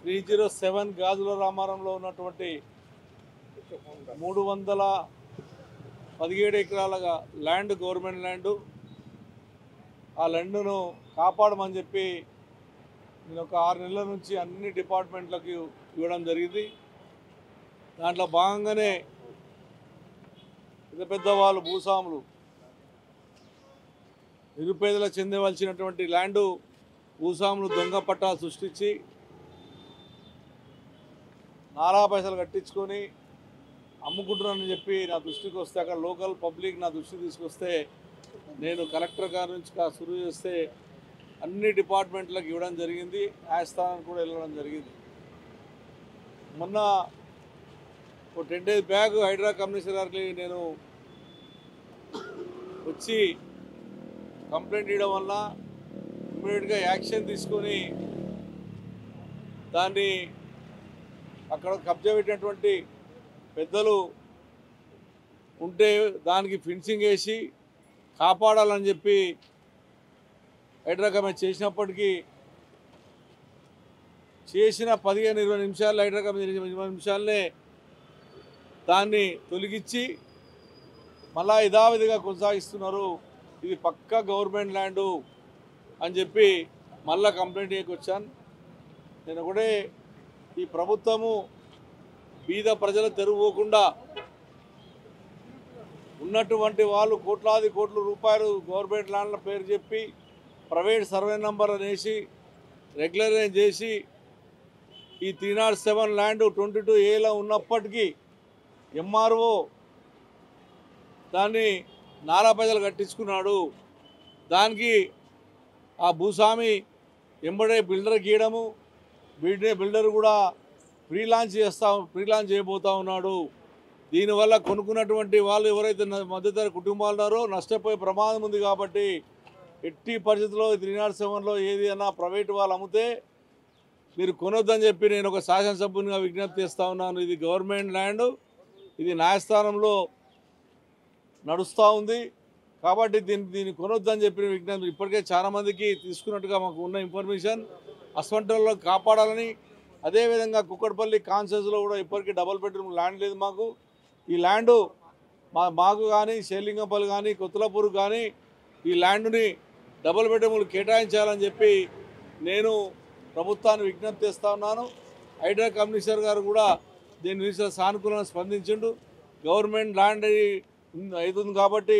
307 గాజుల రామారంలో ఉన్నటువంటి 317 ఎకరాల land government land. ఆ ల్యాండ్ను కాపాడమని చెప్పి నేను ఒక 6 నెలల నుంచి అన్ని డిపార్ట్మెంట్లకు ఇవ్వడం జరిగింది. దాంట్లో భాగంగానే పెద్ద వాళ్ళు భూస్వాములు నిరుపేదలకు చెందవలసినటువంటి ల్యాండు భూస్వాములు దొంగ పట్టాలు సృష్టించి నాలా పైసలు కట్టించుకొని అమ్ముకుంటున్నానని చెప్పి నా దృష్టికి వస్తే, అక్కడ లోకల్ పబ్లిక్ నా దృష్టికి తీసుకొస్తే నేను కలెక్టర్ గారి నుంచి సురువు చేస్తే అన్ని డిపార్ట్మెంట్లకు ఇవ్వడం జరిగింది. న్యాయస్థానానికి కూడా వెళ్ళడం జరిగింది. మొన్న ఒక 10 days బ్యాక్ హైడ్రా కమిషనర్ గారికి నేను వచ్చి కంప్లైంట్ ఇవ్వడం వల్ల ఇమ్మీడియట్గా యాక్షన్ తీసుకొని దాన్ని అక్కడ కబ్జా పెట్టినటువంటి పెద్దలు ఉంటే దానికి ఫెన్సింగ్ వేసి కాపాడాలని చెప్పి హైడ్రా కమిషన్ చేసినప్పటికీ చేసిన 15-20 నిమిషాలు హైడ్రా కమిషన్ 20 నిమిషాలనే దాన్ని తొలగించి మళ్ళా యథావిధిగా కొనసాగిస్తున్నారు. ఇది పక్కా గవర్నమెంట్ ల్యాండు అని చెప్పి మళ్ళా కంప్లైంట్ చేయకొచ్చాను. నేను ఒకటే, ఈ ప్రభుత్వము బీద ప్రజల తెరువుకోకుండా ఉన్నటువంటి వాళ్ళు కోట్లాది కోట్ల రూపాయలు గవర్నమెంట్ ల్యాండ్ల పేరు చెప్పి ప్రైవేట్ సర్వే నెంబర్ అనేసి రెగ్యులరైజ్ చేసి ఈ 307 ల్యాండ్ 22Aలో ఉన్నప్పటికీ ఎంఆర్ఓ దాన్ని నారా పైసలు కట్టించుకున్నాడు. దానికి ఆ భూస్వామి ఎంబడే బిల్డర్ గీయడము, బిల్డర్ కూడా ఫ్రీలాన్స్ చేయబోతూ ఉన్నాడు. దీనివల్ల కొనుక్కున్నటువంటి వాళ్ళు ఎవరైతే మధ్యతరగతి కుటుంబాలు ఉన్నారో నష్టపోయే ప్రమాదం ఉంది. కాబట్టి ఎట్టి పరిస్థితుల్లో 307లో ఏది అన్నా ప్రైవేట్ వాళ్ళు అమ్మితే మీరు కొనొద్దని చెప్పి నేను ఒక శాసనసభ్యునిగా విజ్ఞప్తి చేస్తూ ఉన్నాను. ఇది గవర్నమెంట్ ల్యాండ్, ఇది న్యాయస్థానంలో నడుస్తూ ఉంది. కాబట్టి దీన్ని కొనొద్దని చెప్పిన విజ్ఞప్తి ఇప్పటికే చాలామందికి తీసుకున్నట్టుగా మాకు ఉన్న ఇన్ఫర్మేషన్. అస్వంటల్లో కాపాడాలని, అదేవిధంగా కుక్కడపల్లి కాన్సెన్స్లో కూడా ఇప్పటికీ డబుల్ బెడ్రూమ్ ల్యాండ్ లేదు మాకు. ఈ ల్యాండు మాకు కానీ షేర్లింగంపల్లి కానీ కొత్తలపూర్ కానీ ఈ ల్యాండ్ని డబుల్ బెడ్రూమ్లు కేటాయించాలని చెప్పి నేను ప్రభుత్వాన్ని విజ్ఞప్తి చేస్తూ ఉన్నాను. హైడ్రా కమిషనర్ గారు కూడా దీని విషయంలో సానుకూలంగా స్పందించిండు. గవర్నమెంట్ ల్యాండ్ అవుతుంది కాబట్టి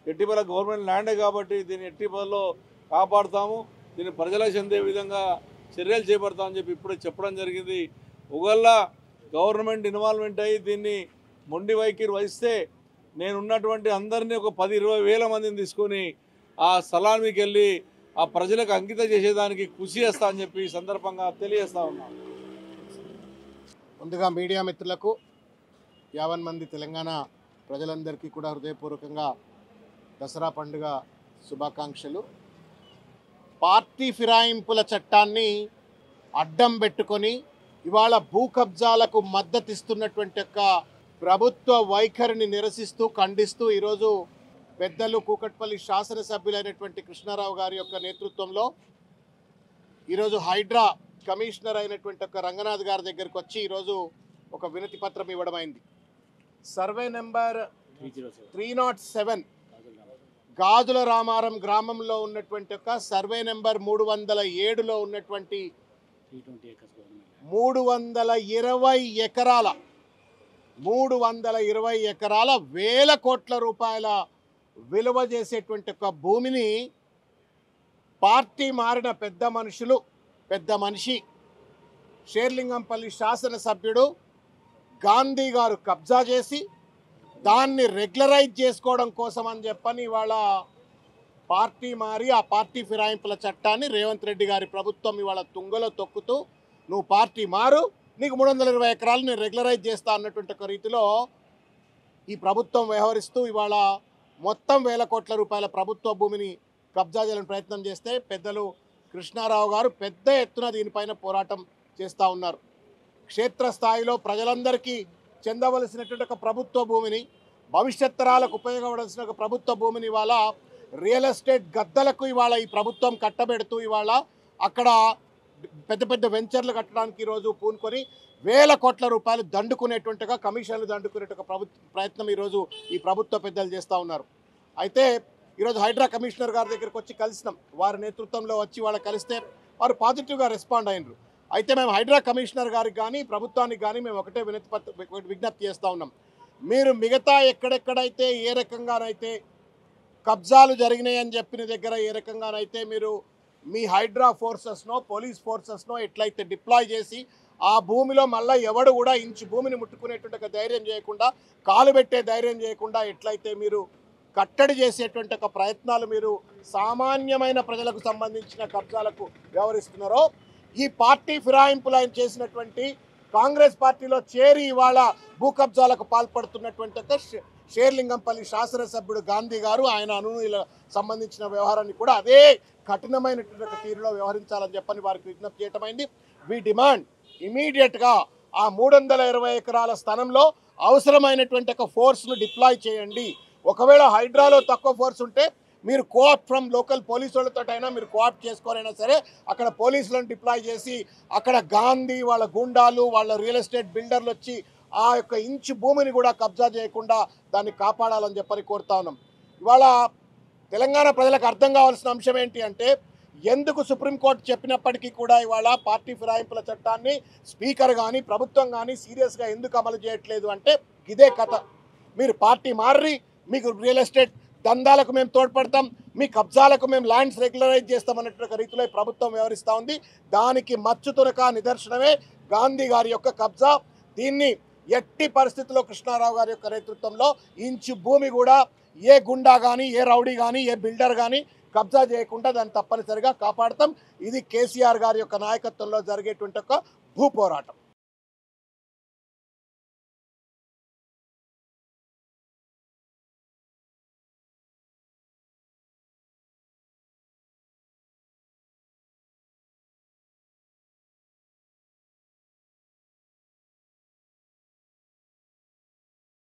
ఎట్టిపల్ల గవర్నమెంట్ ల్యాండే కాబట్టి దీన్ని ఎట్టిపల్లలో కాపాడుతాము, దీన్ని ప్రజలకు చెందే విధంగా చర్యలు చేపడతామని చెప్పి ఇప్పుడే చెప్పడం జరిగింది. ఒకవేళ గవర్నమెంట్ ఇన్వాల్వ్మెంట్ అయ్యి దీన్ని మొండి వైఖరి వహిస్తే నేనున్నటువంటి అందరినీ ఒక 10-20 వేల మందిని తీసుకొని ఆ స్థలానికి వెళ్ళి ఆ ప్రజలకు అంకితం చేసేదానికి కృషి చేస్తా అని చెప్పి ఈ సందర్భంగా తెలియజేస్తా ఉన్నాను. ముందుగా మీడియా మిత్రులకు 50 మంది తెలంగాణ ప్రజలందరికీ కూడా హృదయపూర్వకంగా దసరా పండుగ శుభాకాంక్షలు. పార్టీ ఫిరాయింపుల చట్టాన్ని అడ్డం పెట్టుకొని ఇవాళ భూ కబ్జాలకు మద్దతిస్తున్నటువంటి యొక్క ప్రభుత్వ వైఖరిని నిరసిస్తూ ఖండిస్తూ ఈరోజు పెద్దలు కూకట్పల్లి శాసనసభ్యులైనటువంటి కృష్ణారావు గారి యొక్క నేతృత్వంలో ఈరోజు హైడ్రా కమిషనర్ అయినటువంటి ఒక రంగనాథ్ గారి దగ్గరికి వచ్చి ఈరోజు ఒక వినతి పత్రం ఇవ్వడమైంది. సర్వే నెంబర్ 307 గాజుల రామారం గ్రామంలో ఉన్నటువంటి ఒక సర్వే నెంబర్ 307లో ఉన్నటువంటి 320 ఎకరాల వేల కోట్ల రూపాయల విలువ చేసేటువంటి ఒక భూమిని పార్టీ మారిన పెద్ద మనిషి షేర్లింగంపల్లి శాసనసభ్యుడు గాంధీ గారు కబ్జా చేసి దాన్ని రెగ్యులరైజ్ చేసుకోవడం కోసం అని చెప్పని ఇవాళ పార్టీ మారి ఆ పార్టీ ఫిరాయింపుల చట్టాన్ని రేవంత్ రెడ్డి గారి ప్రభుత్వం ఇవాళ తుంగలో తొక్కుతూ నువ్వు పార్టీ మారు, నీకు 320 ఎకరాలు నేను రెగ్యులరైజ్ చేస్తా అన్నటువంటి ఒక రీతిలో ఈ ప్రభుత్వం వ్యవహరిస్తూ ఇవాళ మొత్తం వేల కోట్ల రూపాయల ప్రభుత్వ భూమిని కబ్జా చేయాలని ప్రయత్నం చేస్తే పెద్దలు కృష్ణారావు గారు పెద్ద ఎత్తున దీనిపైన పోరాటం చేస్తూ ఉన్నారు. క్షేత్రస్థాయిలో ప్రజలందరికీ చెందవలసినటువంటి ఒక ప్రభుత్వ భూమిని, భవిష్యత్ తరాలకు ఉపయోగపడాల్సిన ఒక ప్రభుత్వ భూమిని ఇవాళ రియల్ ఎస్టేట్ గద్దలకు ఇవాళ ఈ ప్రభుత్వం కట్టబెడుతూ ఇవాళ అక్కడ పెద్ద పెద్ద వెంచర్లు కట్టడానికి ఈరోజు పూనుకొని వేల కోట్ల రూపాయలు దండుకునేటువంటిగా కమిషన్లు దండుకునేట్టుగా ప్రయత్నం ఈరోజు ఈ ప్రభుత్వ పెద్దలు చేస్తూ ఉన్నారు. అయితే ఈరోజు హైడ్రా కమిషనర్ గారి దగ్గరికి వచ్చి కలిసినాం. వారి నేతృత్వంలో వచ్చి వాళ్ళు కలిస్తే వారు పాజిటివ్గా రెస్పాండ్ అయినరు. అయితే మేము హైడ్రా కమిషనర్ గారికి కానీ ప్రభుత్వానికి కానీ మేము ఒకటే విజ్ఞప్తి చేస్తూ ఉన్నాం. మీరు మిగతా ఎక్కడెక్కడైతే ఏ రకంగానైతే కబ్జాలు జరిగినాయని చెప్పిన దగ్గర ఏ రకంగానైతే మీరు మీ హైడ్రా ఫోర్సెస్నో పోలీస్ ఫోర్సెస్నో ఎట్లయితే డిప్లాయ్ చేసి ఆ భూమిలో మళ్ళీ ఎవడు కూడా ఇంచు భూమిని ముట్టుకునేటువంటి ధైర్యం చేయకుండా, కాలు పెట్టే ధైర్యం చేయకుండా ఎట్లయితే మీరు కట్టడి చేసేటువంటి ఒక ప్రయత్నాలు మీరు సామాన్యమైన ప్రజలకు సంబంధించిన కబ్జాలకు వ్యవహరిస్తున్నారో, ఈ పార్టీ ఫిరాయింపులు ఆయన చేసినటువంటి కాంగ్రెస్ పార్టీలో చేరి ఇవాళ భూ కబ్జాలకు పాల్పడుతున్నటువంటి షేర్లింగంపల్లి శాసనసభ్యుడు గాంధీ గారు ఆయన అనునులకు సంబంధించిన వ్యవహారాన్ని కూడా అదే కఠినమైనటువంటి తీరులో వ్యవహరించాలని చెప్పని వారికి విజ్ఞప్తి చేయటమైంది. వి డిమాండ్ ఇమీడియట్గా ఆ 320 ఎకరాల స్థలంలో అవసరమైనటువంటి ఒక ఫోర్స్ను డిప్లాయ్ చేయండి. ఒకవేళ హైడ్రాలో తక్కువ ఫోర్స్ ఉంటే మీరు కోఆప్ ఫ్రమ్ లోకల్ పోలీసు వాళ్ళతోటైనా మీరు కోఆప్ చేసుకోరైనా సరే అక్కడ పోలీసులను డిప్లాయ్ చేసి అక్కడ గాంధీ వాళ్ళ గుండాలు వాళ్ళ రియల్ ఎస్టేట్ బిల్డర్లు వచ్చి ఆ యొక్క ఇంచు భూమిని కూడా కబ్జా చేయకుండా దాన్ని కాపాడాలని చెప్పని కోరుతా ఉన్నాం. ఇవాళ తెలంగాణ ప్రజలకు అర్థం కావాల్సిన అంశం ఏంటి అంటే, ఎందుకు సుప్రీంకోర్టు చెప్పినప్పటికీ కూడా ఇవాళ పార్టీ ఫిరాయింపుల చట్టాన్ని స్పీకర్ కానీ ప్రభుత్వం కానీ సీరియస్గా ఎందుకు అమలు చేయట్లేదు అంటే ఇదే కథ. మీరు పార్టీ మారి మీకు రియల్ ఎస్టేట్ దందాలకు మేము తోడ్పడతాం, మీ కబ్జాలకు మేము ల్యాండ్స్ రెగ్యులరైజ్ చేస్తామన్నట్టు రీతిలో ప్రభుత్వం వ్యవహరిస్తూ ఉంది. దానికి మచ్చుతునక నిదర్శనమే గాంధీ గారి యొక్క కబ్జా. దీన్ని ఎట్టి పరిస్థితుల్లో కృష్ణారావు గారి యొక్క నేతృత్వంలో ఇంచు భూమి కూడా ఏ గుండా కానీ ఏ రౌడీ కానీ ఏ బిల్డర్ కానీ కబ్జా చేయకుండా దాన్ని తప్పనిసరిగా కాపాడతాం. ఇది కేసీఆర్ గారి యొక్క నాయకత్వంలో జరిగేటువంటి ఒక భూ పోరాటం.